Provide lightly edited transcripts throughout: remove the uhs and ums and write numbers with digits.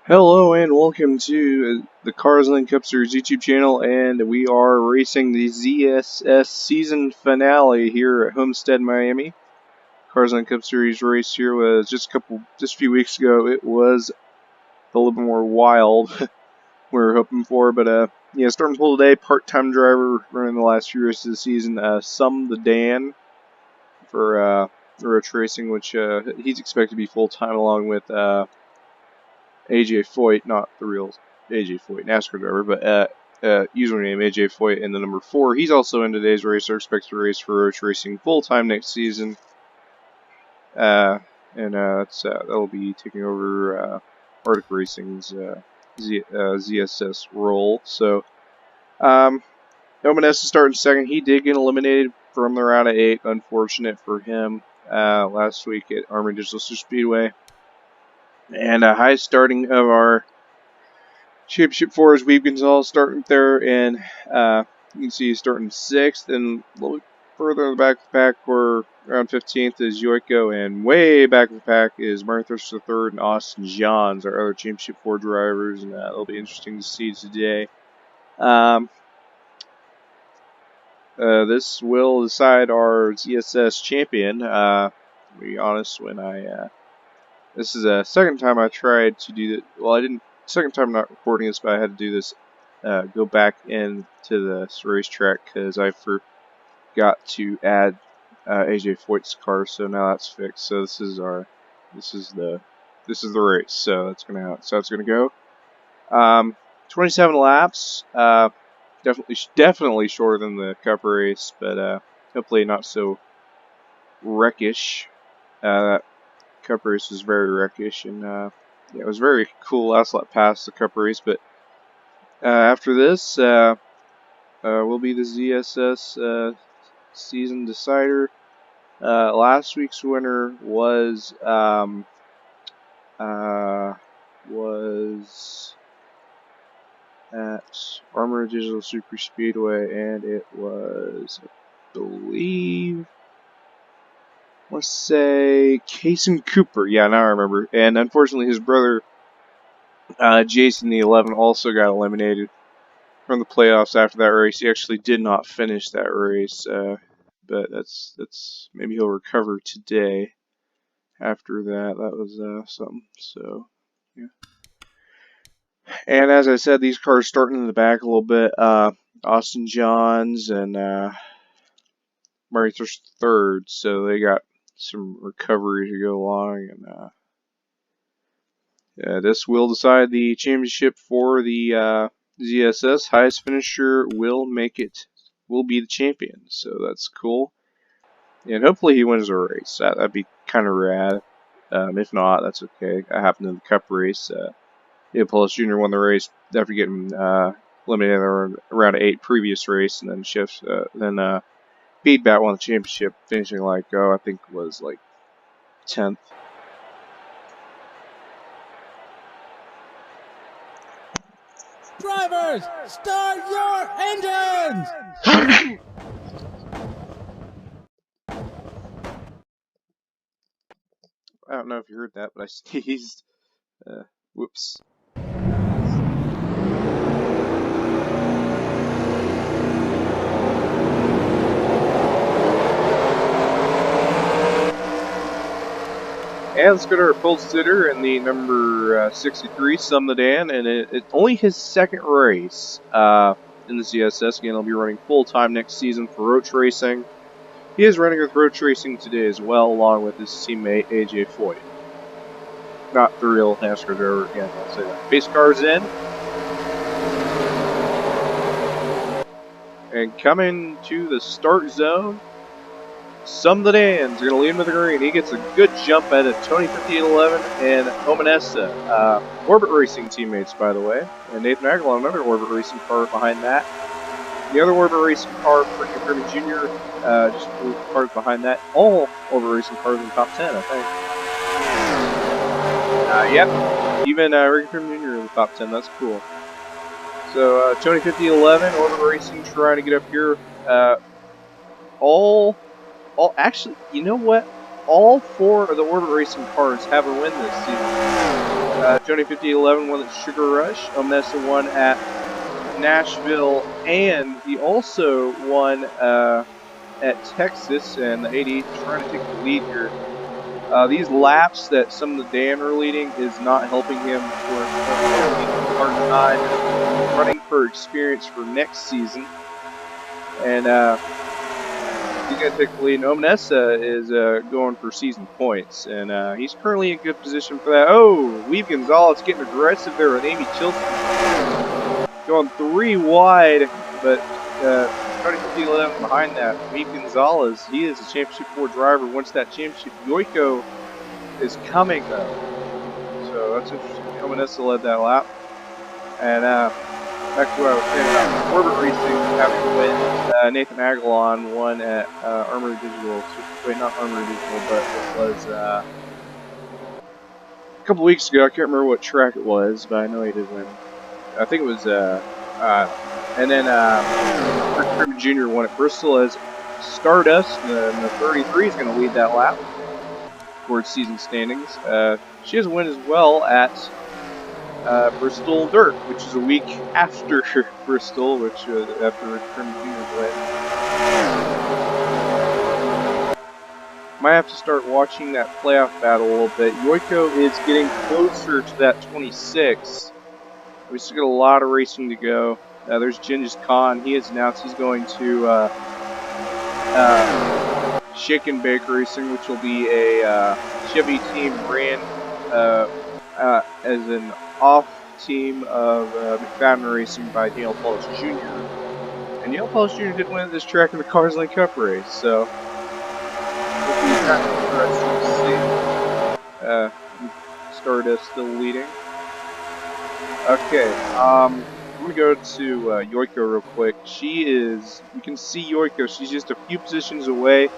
Hello and welcome to the Cars and Cup Series YouTube channel, and we are racing the ZSS season finale here at Homestead, Miami. Cars and Cup Series race here was just a few weeks ago. It was a little bit more wild we were hoping for, but yeah, starting pole today, part-time driver running the last few races of the season. The Dan for road racing, which he's expected to be full-time along with AJ Foyt, not the real AJ Foyt, NASCAR driver, but username AJ Foyt and the number 4. He's also in today's race. They're expected to race for Roach Racing full time next season, that'll be taking over Arctic Racing's ZSS role. So, Omaness is starting second. He did get eliminated from the round of 8. Unfortunate for him last week at Army Digital Speedway. And high starting of our Championship 4 is Weave Gonzalez starting there, and you can see he's starting 6th, and a little further in the back of the pack, where around 15th is Yoiko, and way back of the pack is Martin Thurster III and Austin Johns, our other Championship 4 drivers, and it'll be interesting to see today. This will decide our ZSS champion. To be honest, this is the second time I tried to do that. Well, second time not recording this, but I had to do this, go back into this racetrack because I forgot to add AJ Foyt's car, so now that's fixed. So this is the race. So that's gonna go. 27 laps. Definitely shorter than the Cup race, but hopefully not so wreckish. That Cup race was very wreckish, and yeah, it was very cool last lap past the Cup race. But after this, will be the ZSS season decider. Last week's winner was at Armor Digital Super Speedway, and it was, I believe, let's say Cason Cooper. Yeah, now I remember. And unfortunately, his brother Jason the 11 also got eliminated from the playoffs after that race. He actually did not finish that race, but that's maybe he'll recover today. After that, that was something. So yeah. And as I said, these cars starting in the back a little bit. Austin Johns and Murray third, so they got some recovery to go along, and this will decide the championship for the ZSS. Highest finisher will be the champion, so that's cool. And hopefully he wins the race. That'd be kind of rad. If not, that's okay. That happened in the Cup race. Neapolis Jr. won the race after getting eliminated around 8 previous race, and then Beatbat won the championship, finishing I think it was 10th. Drivers, start your engines! I don't know if you heard that, but I sneezed. Whoops. And let's go to our pole sitter in the number 63, Sedan, and it's only his second race in the ZSS. Again, he'll be running full-time next season for Roach Racing. He is running with Roach Racing today as well, along with his teammate AJ Foyt. Not the real NASCAR driver, again, I'll say that. Pace car's in. And coming to the start zone, Sedan's going to lead him to the green. He gets a good jump at it. Tony 5811 and Omanessa. Orbit Racing teammates, by the way. And Nathan Aguilar, another Orbit Racing car behind that. The other Orbit Racing car, Ricky Freeman Jr., just a cars behind that. All Orbit Racing cars in the top 10, I think. Yep. Even Ricky Freeman Jr. in the top 10. That's cool. So, Tony 5011, Orbit Racing trying to get up here. Actually, you know what? All 4 of the Orbit Racing cars have a win this season. Joni 5011 won at Sugar Rush. Omessa won at Nashville, and he also won at Texas, and the 88 trying to take the lead here. These laps that some of the Dan are leading is not helping him for a hard time running for experience for next season. And he's going to take the lead. And Omanessa is going for season points, and he's currently in good position for that. Oh, Weave Gonzalez getting aggressive there with Amy Chilson. Going 3 wide, but starting 50-11 behind that. Weave Gonzalez, he is a Championship 4 driver. Once that championship, Yoiko is coming, though. So that's interesting. Omanessa led that lap. And back to what I was saying about Corbett Racing having to win. Nathan Aguilon won at Armory Digital. Wait, not Armory Digital, but it was a couple weeks ago. I can't remember what track it was, but I know he did win. I think it was, and then Rick Cribbin Jr. won at Bristol as Stardust. The 33 is going to lead that lap towards season standings. She has a win as well at Bristol Dirt, which is a week after Bristol, which after Rick Cribbin Jr.'s win. Might have to start watching that playoff battle a little bit. Yoiko is getting closer to that 26. We still got a lot of racing to go. There's Genghis Khan. He has announced he's going to Shake and Bake Racing, which will be a Chevy team ran as an off team of McFadden Racing by Dale Paulus Jr. And Dale Paulus Jr. did win this track in the Cars Lane Cup race, so it'll be kind of interesting to see. Stardust still leading. Okay, I'm going to go to Yoiko real quick. You can see Yoiko, she's just a few positions away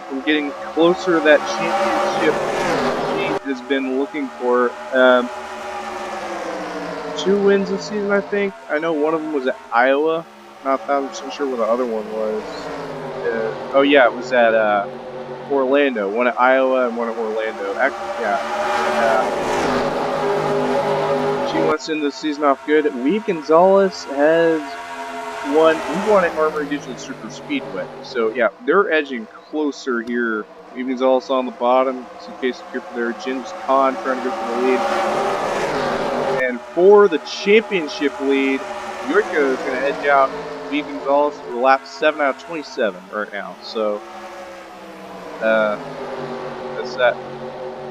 from getting closer to that championship she has been looking for. 2 wins this season, I think. I know one of them was at Iowa. Not 1,000% sure what the other one was. Oh yeah, it was at Orlando. One at Iowa and one at Orlando. Actually, yeah. She wants to end the season off good. Weave Gonzalez has won. He won at Armory Digital Super Speedway. So yeah, they're edging closer here. Weave Gonzalez on the bottom. Some case here for there. Genghis Khan trying to go for the lead. And for the championship lead, Yoiko is going to edge out Weave Gonzalez for lap 7 out of 27 right now. So that's that.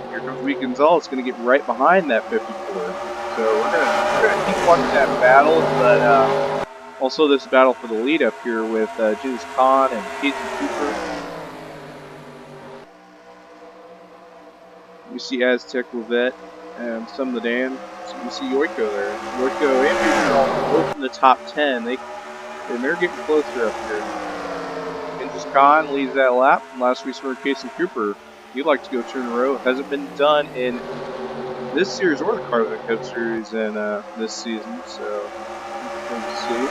Here comes Weave Gonzalez, going to get right behind that 54. So we're gonna keep watching that battle, but also this battle for the lead up here with Genghis Khan and Casey Cooper. You see Aztec Levette and some of the Dan. So you see Yoiko there. Yoiko and Weave both in the top 10. They're getting closer up here. Genghis Khan leads that lap. And last week's for Casey Cooper. He'd like to go 2 in a row. It hasn't been done in this series or the Cars Lane Cup series in this season, so we'll see.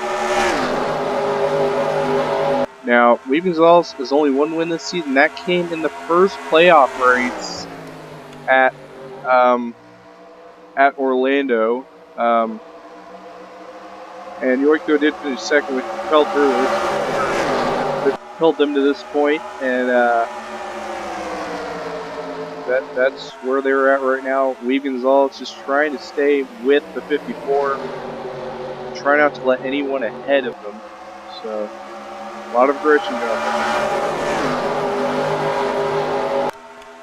Now, Weave Gonzalez has only 1 win this season. That came in the first playoff race at Orlando, and Yoiko did finish second, which propelled them to this point, and that's where they're at right now. Weave Gonzalez just trying to stay with the 54, try not to let anyone ahead of them. So a lot of aggression going on.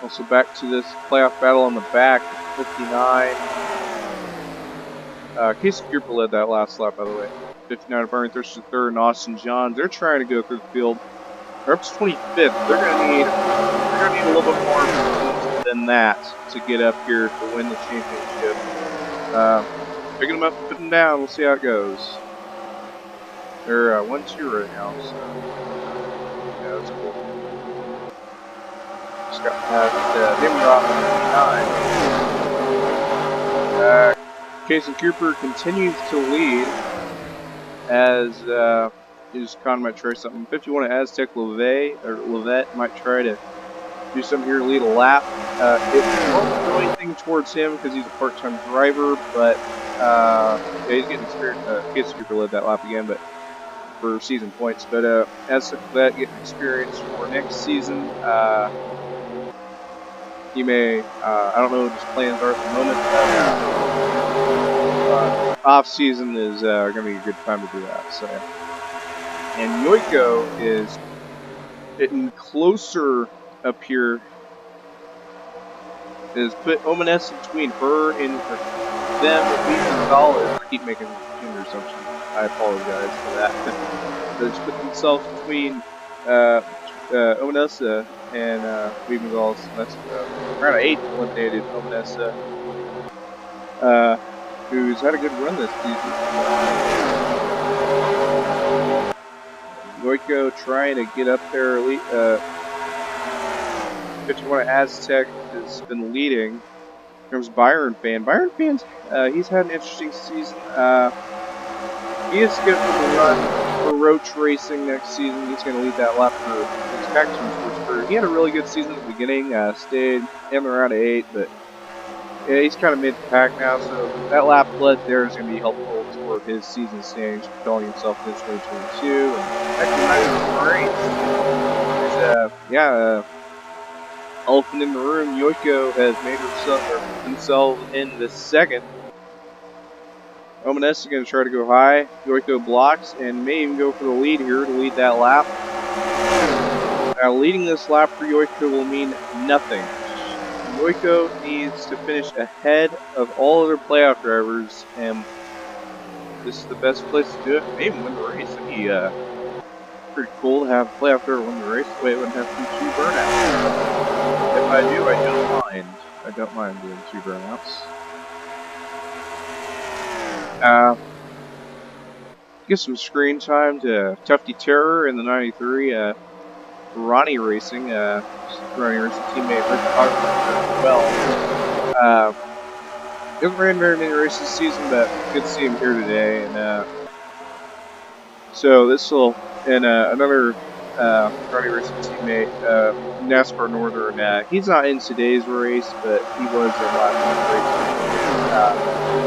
Also back to this playoff battle on the back, 59. Casey Cooper led that last lap, by the way. 59 Barney Thurston third, and Austin Johns. They're trying to go through the field. They're up to 25th. They're gonna need a little bit more than that to get up here to win the championship. Picking them up, putting them down. We'll see how it goes. They're 1-2 right now, so yeah, that's cool. Just got past Nimrod 59. Casey Cooper continues to lead as Genghis Khan might try something. 51 at Aztec Levette might try to do something here to lead a lap. It won't do anything towards him because he's a part-time driver, but yeah, he's getting experience. Gets to relive that lap again, but for season points. But as for that, getting experience for next season. He may, I don't know what his plans are at the moment, but off season is going to be a good time to do that. So, and Yoiko is getting closer up here. Is put Ominous between her and them. I keep making gender assumptions. I apologize for that. They just put themselves between Ominessa and Weaving Gonzalez. That's around 8 eliminated Ominessa, who's had a good run this season. Yoiko trying to get up there. 51 Aztec has been leading. Comes Byron Fan. Byron Fan's he's had an interesting season. He is good for the run for Roach Racing next season. He's going to lead that lap for his Spectrum Sports career. He had a really good season at the beginning. Stayed in the round of 8, but yeah, he's kind of mid-pack now. So that lap led there is going to be helpful toward his season standings, propelling himself into 2022. And actually, not even great. Elephant in the room, Yoiko has made himself in the second. Ominous is going to try to go high. Yoiko blocks and may even go for the lead here to lead that lap. Now, leading this lap for Yoiko will mean nothing. Yoiko needs to finish ahead of all other playoff drivers, and this is the best place to do it. Maybe win the race. It'd be pretty cool to have a playoff driver win the race. That way it wouldn't have to be 2 burnouts. If I do, I don't mind. I don't mind doing 2 burnouts. Give some screen time to Tufty Terror in the 93. Ronnie Racing, Ronnie Racing teammate Rick Ogden as well. He hasn't ran very many races this season, but good to see him here today. And so this will, and another Ronnie Racing teammate, NASCAR Northern. He's not in today's race, but he was in last week's race.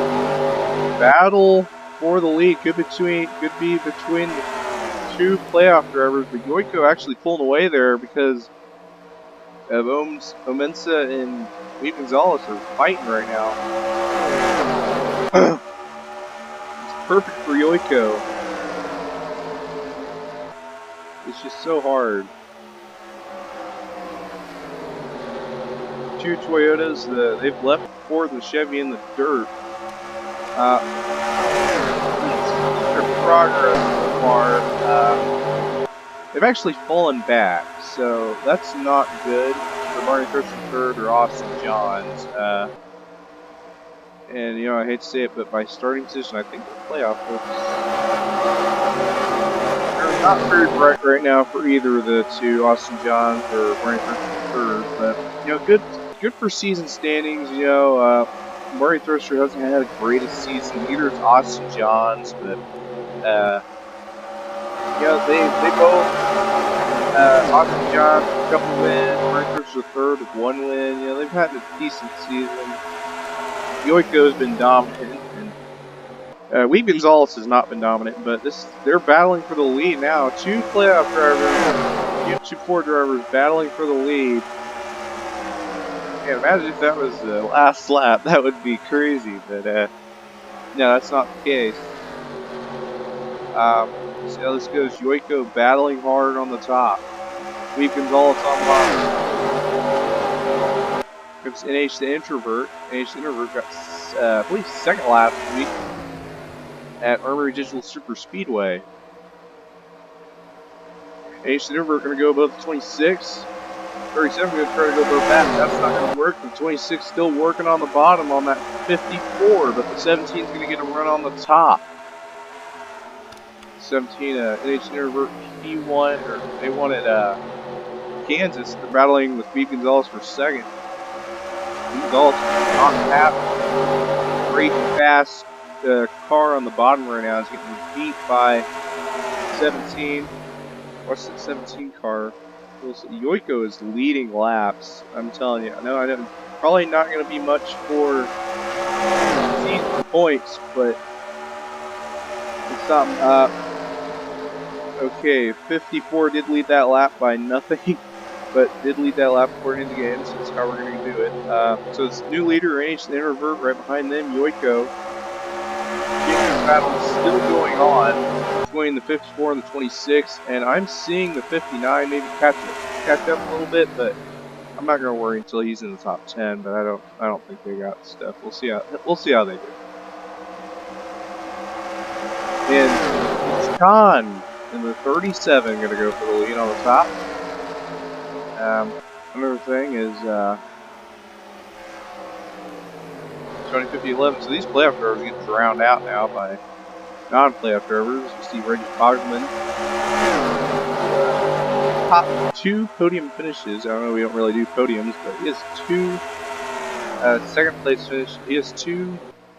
Battle for the lead could be between the 2 playoff drivers, but Yoiko actually pulling away there because of Omensa and Lee Gonzalez are fighting right now. It's perfect for Yoiko. It's just so hard. 2 Toyotas, they've left Ford and Chevy in the dirt. Their progress so far, they've actually fallen back, so that's not good for Barney Thurston third or Austin Johns. And you know, I hate to say it, but by starting position, I think the playoff hopes are not very bright right now for either of the 2, Austin Johns or Barney Thurston third. But you know, good for season standings. You know, Murray Thruster hasn't had the greatest season. Neither is Austin Johns, but yeah, they both Austin Johns a couple wins, Murray Thruster third with 1 win. You know, they've had a decent season. Yoiko's been dominant, and Wee Gonzalez has not been dominant, but they're battling for the lead now. 2 playoff drivers, 2 Ford drivers battling for the lead. Yeah, imagine if that was the last lap. That would be crazy, but no, that's not the case. See how this goes. Yoiko battling hard on the top. Weave Gonzalez on bottom. Comes NH the Introvert. NH the Introvert got, I believe, 2nd last week at Armory Digital Super Speedway. NH the Introvert going to go above the 26. 37 going to try to go above that. That's not going to work. The 26 still working on the bottom on that 54, but the 17 is going to get a run on the top. 17, NH Introvert P1, or they wanted Kansas. They're battling with Pete Gonzalez for 2nd. Pete Gonzalez not happy. Great fast car on the bottom right now is getting beat by 17. What's the 17 car? Yoiko is leading laps. I'm telling you. I know. Probably not going to be much for season points, but it's something. Okay, 54 did lead that lap by nothing, but did lead that lap according to the game, so that's how we're going to do it. So it's new leader, NH Introvert, right behind them, Yoiko. Battle still going on between the 54 and the 26, and I'm seeing the 59 maybe catch up a little bit, but I'm not going to worry until he's in the top 10. But I don't think they got stuff. We'll see how they do. And it's Khan in the 37 going to go for the lead on the top. Another thing is 2050-11. So these playoff drivers get drowned out now by non-playoff drivers. You see Reggie Cogman. Top 2 podium finishes. I don't know, we don't really do podiums, but he has 2 second place finishes. He has 2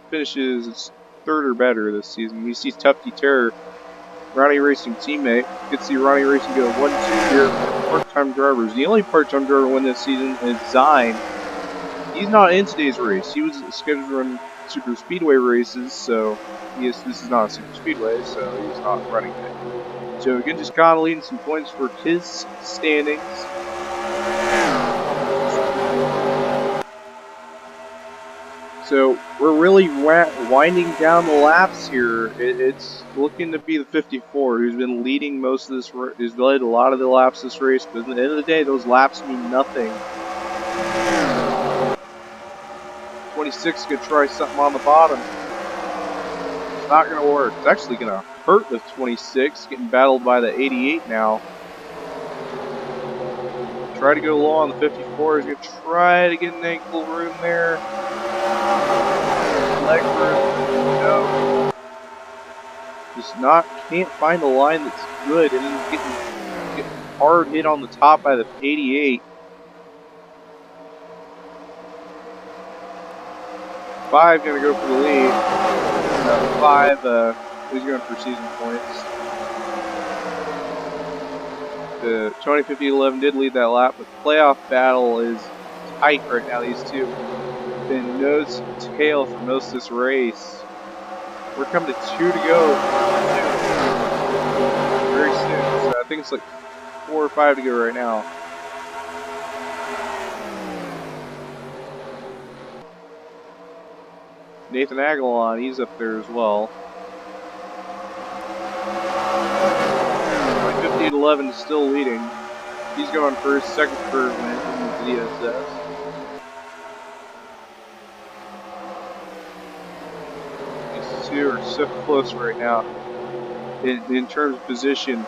finishes. It's 3rd or better this season. You see Tufty Terror, Ronnie Racing teammate. You can see Ronnie Racing go 1-2 here. Part-time drivers. The only part-time driver to win this season is Zine. He's not in today's race. He was scheduled to run super speedway races, so this is not a super speedway, so he's not running it. So again, just kind of leading some points for his standings. So we're really winding down the laps here. It's looking to be the 54 who's been leading most of this, who's led a lot of the laps this race, but at the end of the day, those laps mean nothing. 26 could try something on the bottom. It's not going to work. It's actually going to hurt the 26, getting battled by the 88 now. Try to go low on the 54. He's going to try to get an ankle room there. Leg room. No. Just can't find a line that's good, and then getting hard hit on the top by the 88. 5 going to go for the lead. 5, he's going for season points. The 2050-11 did lead that lap, but the playoff battle is tight right now. These two have been nose to tail for most of this race. We're coming to 2 to go. Very soon. So I think it's like 4 or 5 to go right now. Nathan Aguilon, he's up there as well. 50-11 is still leading. He's going for his 2nd curve win in the ZSS. These two are so close right now in terms of position.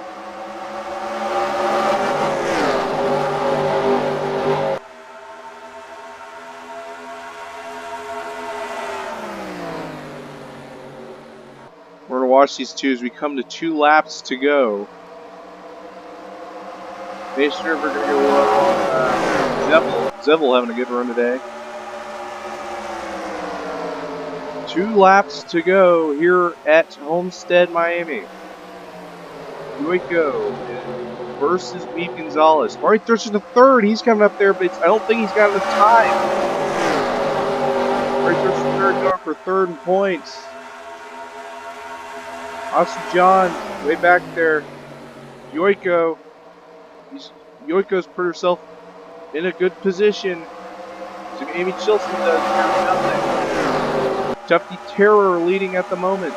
We're going to watch these two as we come to 2 laps to go. Nation River going to go on Zevel having a good run today. 2 laps to go here at Homestead, Miami. Yoiko versus Weed Gonzalez. Marty Thurston the 3rd. He's coming up there, but I don't think he's got enough time. Marty Thurston the 3rd going for 3rd in points. Austin John, way back there. Yoiko's put herself in a good position. So Amy Chilson does nothing. Tufty Terror leading at the moment.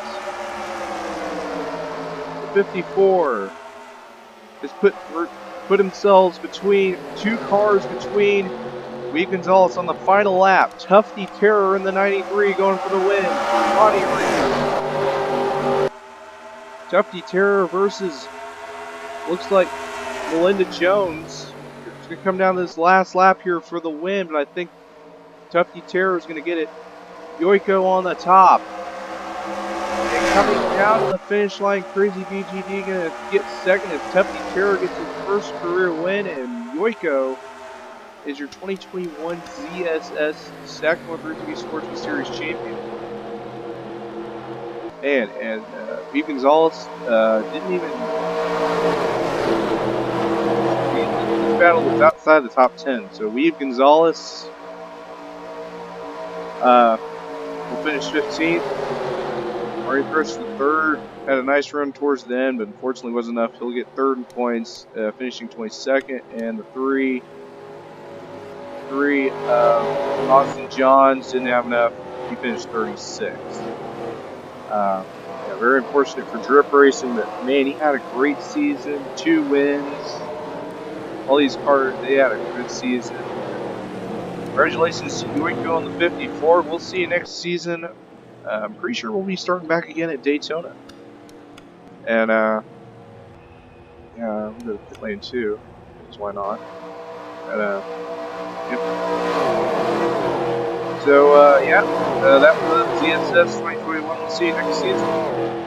54 has put themselves between 2 cars between Weed Gonzalez on the final lap. Tufty Terror in the 93 going for the win. Tufty Terror versus, looks like, Melinda Jones. It's going to come down to this last lap here for the win, but I think Tufty Terror is going to get it. Yoiko on the top. And coming down to the finish line, Crazy BGD going to get 2nd as Tufty Terror gets his 1st career win, and Yoiko is your 2021 ZSS Sacramento TV Sportsman Series champion. And Weed Gonzalez didn't even battle was outside the top 10. So Weave Gonzalez will finish 15th. Mario Chris the third had a nice run towards the end, but unfortunately wasn't enough. He'll get third in points, finishing 22nd. And the three Austin Johns didn't have enough. He finished 36th. Yeah, very unfortunate for Drip Racing, but man, he had a great season. 2 wins. All these cars, they had a good season. Congratulations to Yoiko on the 54. We'll see you next season. I'm pretty sure we'll be starting back again at Daytona. And, yeah, we'll go to pit lane 2, because why not? And, yep. So, yeah, that was ZSS 2021. We'll see you next season.